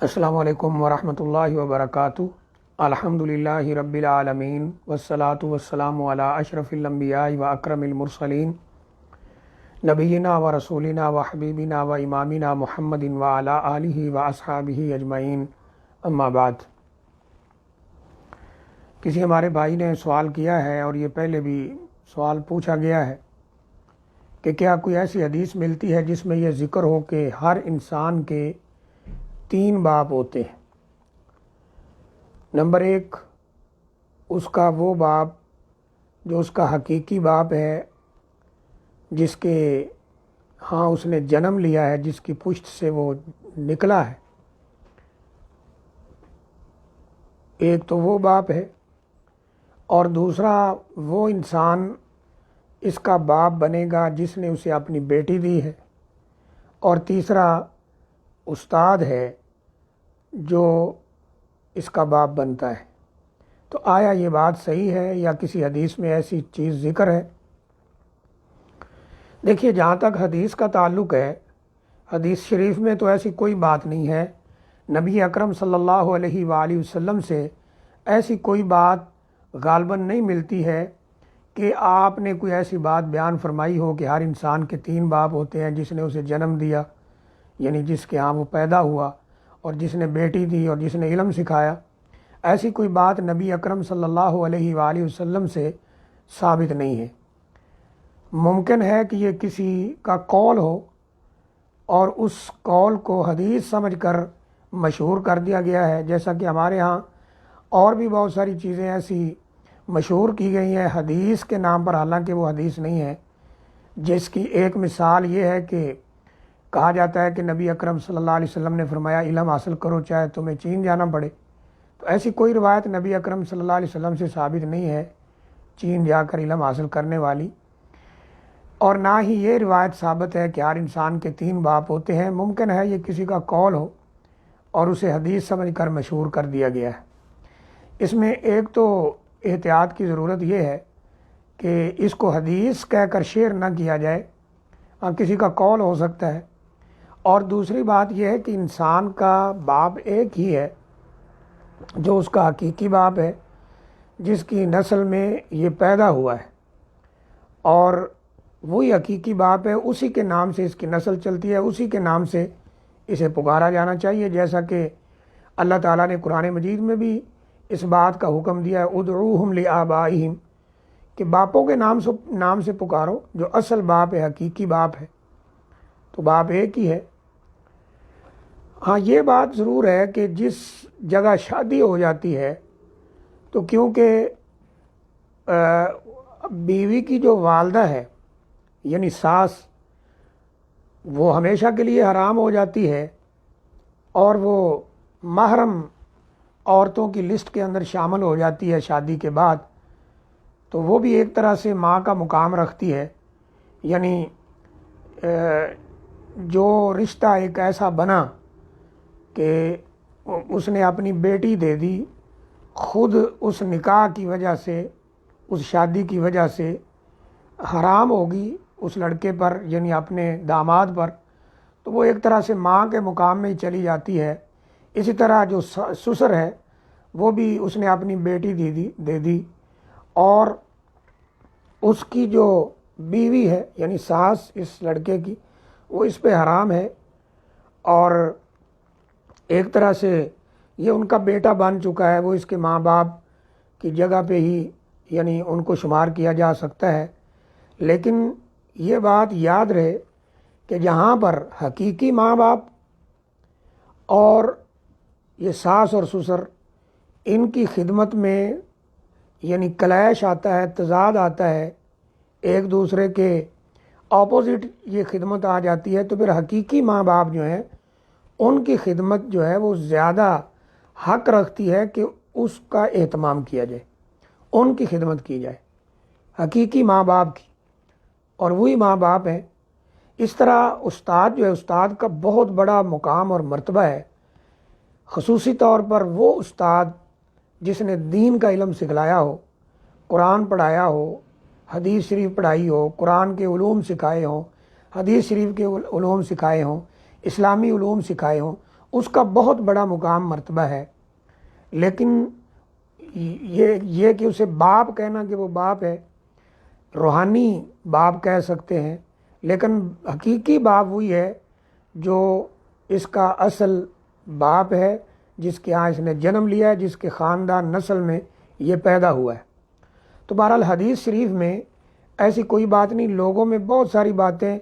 السلام علیکم ورحمۃ اللہ وبرکاتہ۔ الحمدللہ رب العالمین والصلاة والسلام علی اشرف الانبیاء و اکرم المرسلین نبینا و رسولنا و حبیبنا و امامنا محمد و علی آلہ و اصحابہ اجمعین، اما بعد۔ کسی ہمارے بھائی نے سوال کیا ہے، اور یہ پہلے بھی سوال پوچھا گیا ہے کہ کیا کوئی ایسی حدیث ملتی ہے جس میں یہ ذکر ہو کہ ہر انسان کے 3 باپ ہوتے ہیں۔ نمبر 1، اس کا وہ باپ جو اس کا حقیقی باپ ہے، جس کے ہاں اس نے جنم لیا ہے، جس کی پشت سے وہ نکلا ہے، ایک تو وہ باپ ہے، اور دوسرا وہ انسان اس کا باپ بنے گا جس نے اسے اپنی بیٹی دی ہے، اور تیسرا استاد ہے جو اس کا باپ بنتا ہے۔ تو آیا یہ بات صحیح ہے یا کسی حدیث میں ایسی چیز ذکر ہے؟ دیکھیے، جہاں تک حدیث کا تعلق ہے، حدیث شریف میں تو ایسی کوئی بات نہیں ہے۔ نبی اکرم صلی اللہ علیہ وآلہ وسلم سے ایسی کوئی بات غالباً نہیں ملتی ہے کہ آپ نے کوئی ایسی بات بیان فرمائی ہو کہ ہر انسان کے 3 باپ ہوتے ہیں، جس نے اسے جنم دیا یعنی جس کے ہاں وہ پیدا ہوا، اور جس نے بیٹی دی، اور جس نے علم سکھایا۔ ایسی کوئی بات نبی اکرم صلی اللہ علیہ وآلہ وسلم سے ثابت نہیں ہے۔ ممکن ہے کہ یہ کسی کا قول ہو، اور اس قول کو حدیث سمجھ کر مشہور کر دیا گیا ہے، جیسا کہ ہمارے ہاں اور بھی بہت ساری چیزیں ایسی مشہور کی گئی ہیں حدیث کے نام پر، حالانکہ وہ حدیث نہیں ہے۔ جس کی ایک مثال یہ ہے کہ کہا جاتا ہے کہ نبی اکرم صلی اللہ علیہ وسلم نے فرمایا علم حاصل کرو چاہے تمہیں چین جانا پڑے۔ تو ایسی کوئی روایت نبی اکرم صلی اللہ علیہ وسلم سے ثابت نہیں ہے چین جا کر علم حاصل کرنے والی، اور نہ ہی یہ روایت ثابت ہے کہ ہر انسان کے 3 باپ ہوتے ہیں۔ ممکن ہے یہ کسی کا قول ہو اور اسے حدیث سمجھ کر مشہور کر دیا گیا ہے۔ اس میں ایک تو احتیاط کی ضرورت یہ ہے کہ اس کو حدیث کہہ کر شیئر نہ کیا جائے، کسی کا قول ہو سکتا ہے۔ اور دوسری بات یہ ہے کہ انسان کا باپ ایک ہی ہے، جو اس کا حقیقی باپ ہے، جس کی نسل میں یہ پیدا ہوا ہے، اور وہی حقیقی باپ ہے، اسی کے نام سے اس کی نسل چلتی ہے، اسی کے نام سے اسے پکارا جانا چاہیے، جیسا کہ اللہ تعالیٰ نے قرآن مجید میں بھی اس بات کا حکم دیا ہے، ادعوہم لآبائہم، کہ باپوں کے نام سے پکارو، جو اصل باپ ہے، حقیقی باپ ہے، تو باپ ایک ہی ہے۔ ہاں، یہ بات ضرور ہے کہ جس جگہ شادی ہو جاتی ہے، تو کیونکہ بیوی کی جو والدہ ہے یعنی ساس، وہ ہمیشہ کے لیے حرام ہو جاتی ہے، اور وہ محرم عورتوں کی لسٹ کے اندر شامل ہو جاتی ہے شادی کے بعد، تو وہ بھی ایک طرح سے ماں کا مقام رکھتی ہے۔ یعنی جو رشتہ ایک ایسا بنا کہ اس نے اپنی بیٹی دے دی، خود اس نکاح کی وجہ سے، اس شادی کی وجہ سے حرام ہوگی اس لڑکے پر، یعنی اپنے داماد پر، تو وہ ایک طرح سے ماں کے مقام میں ہی چلی جاتی ہے۔ اسی طرح جو سسر ہے، وہ بھی اس نے اپنی بیٹی دے دی، اور اس کی جو بیوی ہے یعنی ساس اس لڑکے کی، وہ اس پہ حرام ہے، اور ایک طرح سے یہ ان کا بیٹا بن چکا ہے، وہ اس کے ماں باپ کی جگہ پہ ہی یعنی ان کو شمار کیا جا سکتا ہے۔ لیکن یہ بات یاد رہے کہ جہاں پر حقیقی ماں باپ اور یہ ساس اور سسر، ان کی خدمت میں یعنی کلیش آتا ہے، تضاد آتا ہے، ایک دوسرے کے اپوزٹ یہ خدمت آ جاتی ہے، تو پھر حقیقی ماں باپ جو ہیں ان کی خدمت جو ہے وہ زیادہ حق رکھتی ہے کہ اس کا اہتمام کیا جائے، ان کی خدمت کی جائے، حقیقی ماں باپ کی، اور وہی ماں باپ ہیں۔ اس طرح استاد جو ہے، استاد کا بہت بڑا مقام اور مرتبہ ہے، خصوصی طور پر وہ استاد جس نے دین کا علم سکھلایا ہو، قرآن پڑھایا ہو، حدیث شریف پڑھائی ہو، قرآن کے علوم سکھائے ہوں، حدیث شریف کے علوم سکھائے ہوں، اسلامی علوم سکھائے ہوں، اس کا بہت بڑا مقام مرتبہ ہے، لیکن یہ کہ اسے باپ کہنا کہ وہ باپ ہے، روحانی باپ کہہ سکتے ہیں، لیکن حقیقی باپ وہی ہے جو اس کا اصل باپ ہے، جس کے ہاں اس نے جنم لیا ہے، جس کے خاندان نسل میں یہ پیدا ہوا ہے۔ تو بہرحال حدیث شریف میں ایسی کوئی بات نہیں، لوگوں میں بہت ساری باتیں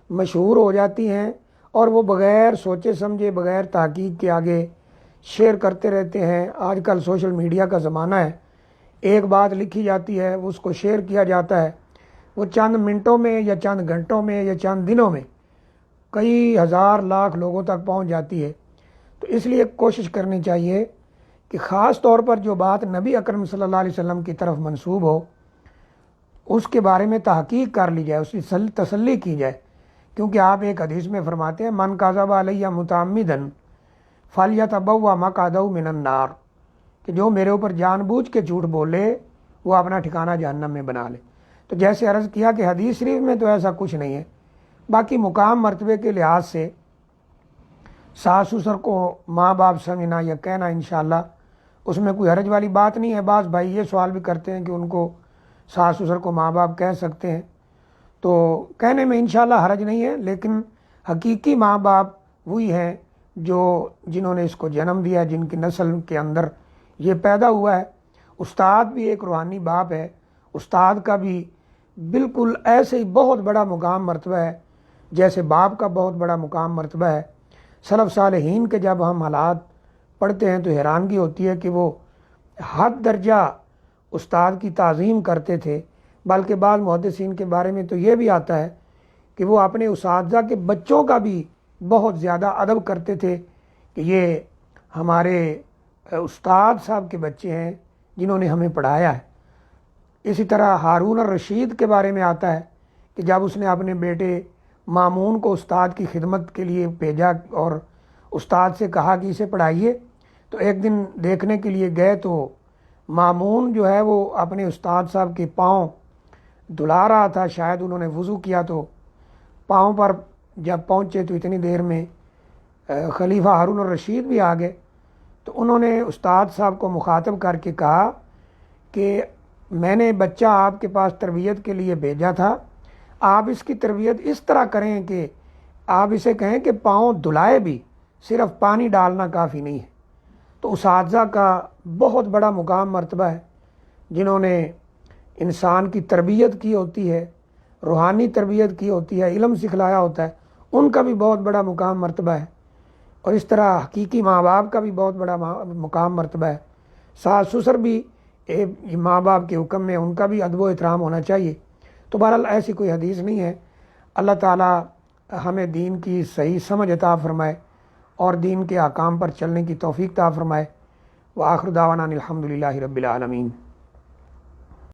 مشہور ہو جاتی ہیں اور وہ بغیر سوچے سمجھے، بغیر تحقیق کے آگے شیئر کرتے رہتے ہیں۔ آج کل سوشل میڈیا کا زمانہ ہے، ایک بات لکھی جاتی ہے، اس کو شیئر کیا جاتا ہے، وہ چند منٹوں میں یا چند گھنٹوں میں یا چند دنوں میں کئی ہزار لاکھ لوگوں تک پہنچ جاتی ہے۔ تو اس لیے کوشش کرنی چاہیے کہ خاص طور پر جو بات نبی اکرم صلی اللہ علیہ وسلم کی طرف منسوب ہو، اس کے بارے میں تحقیق کر لی جائے، اس کی تسلی کی جائے، کیونکہ آپ ایک حدیث میں فرماتے ہیں من کذب علیہ متعمدًا فلیتبوأ مقعدہ من النار، کہ جو میرے اوپر جان بوجھ کے جھوٹ بولے وہ اپنا ٹھکانہ جہنم میں بنا لے۔ تو جیسے عرض کیا کہ حدیث شریف میں تو ایسا کچھ نہیں ہے، باقی مقام مرتبے کے لحاظ سے ساس سسر کو ماں باپ سمجھنا یا کہنا انشاءاللہ اس میں کوئی حرج والی بات نہیں ہے۔ بعض بھائی یہ سوال بھی کرتے ہیں کہ ان کو ساس سسر کو ماں باپ کہہ سکتے ہیں، تو کہنے میں انشاءاللہ حرج نہیں ہے، لیکن حقیقی ماں باپ وہی ہیں جنہوں نے اس کو جنم دیا، جن کی نسل کے اندر یہ پیدا ہوا ہے۔ استاد بھی ایک روحانی باپ ہے، استاد کا بھی بالکل ایسے ہی بہت بڑا مقام مرتبہ ہے جیسے باپ کا بہت بڑا مقام مرتبہ ہے۔ سلف صالحین کے جب ہم حالات پڑھتے ہیں تو حیرانگی ہوتی ہے کہ وہ حد درجہ استاد کی تعظیم کرتے تھے، بلکہ بعض محدثین کے بارے میں تو یہ بھی آتا ہے کہ وہ اپنے اساتذہ کے بچوں کا بھی بہت زیادہ ادب کرتے تھے کہ یہ ہمارے استاد صاحب کے بچے ہیں جنہوں نے ہمیں پڑھایا ہے۔ اسی طرح ہارون الرشید کے بارے میں آتا ہے کہ جب اس نے اپنے بیٹے مامون کو استاد کی خدمت کے لیے بھیجا اور استاد سے کہا کہ اسے پڑھائیے، تو ایک دن دیکھنے کے لیے گئے تو مامون جو ہے وہ اپنے استاد صاحب کے پاؤں دھلا رہا تھا، شاید انہوں نے وضو کیا، تو پاؤں پر جب پہنچے تو اتنی دیر میں خلیفہ ہارون الرشید بھی آ گئے۔ تو انہوں نے استاد صاحب کو مخاطب کر کے کہا کہ میں نے بچہ آپ کے پاس تربیت کے لیے بھیجا تھا، آپ اس کی تربیت اس طرح کریں کہ آپ اسے کہیں کہ پاؤں دھلائے بھی، صرف پانی ڈالنا کافی نہیں ہے۔ تو اساتذہ کا بہت بڑا مقام مرتبہ ہے، جنہوں نے انسان کی تربیت کی ہوتی ہے، روحانی تربیت کی ہوتی ہے، علم سکھلایا ہوتا ہے، ان کا بھی بہت بڑا مقام مرتبہ ہے۔ اور اس طرح حقیقی ماں باپ کا بھی بہت بڑا مقام مرتبہ ہے۔ ساس سسر بھی ماں باپ کے حکم میں ان کا بھی ادب و احترام ہونا چاہیے۔ تو بہرحال ایسی کوئی حدیث نہیں ہے۔ اللہ تعالی ہمیں دین کی صحیح سمجھ عطا فرمائے اور دین کے احکام پر چلنے کی توفیق عطا فرمائے۔ وآخر دعوانا الحمدللہ رب العالمین۔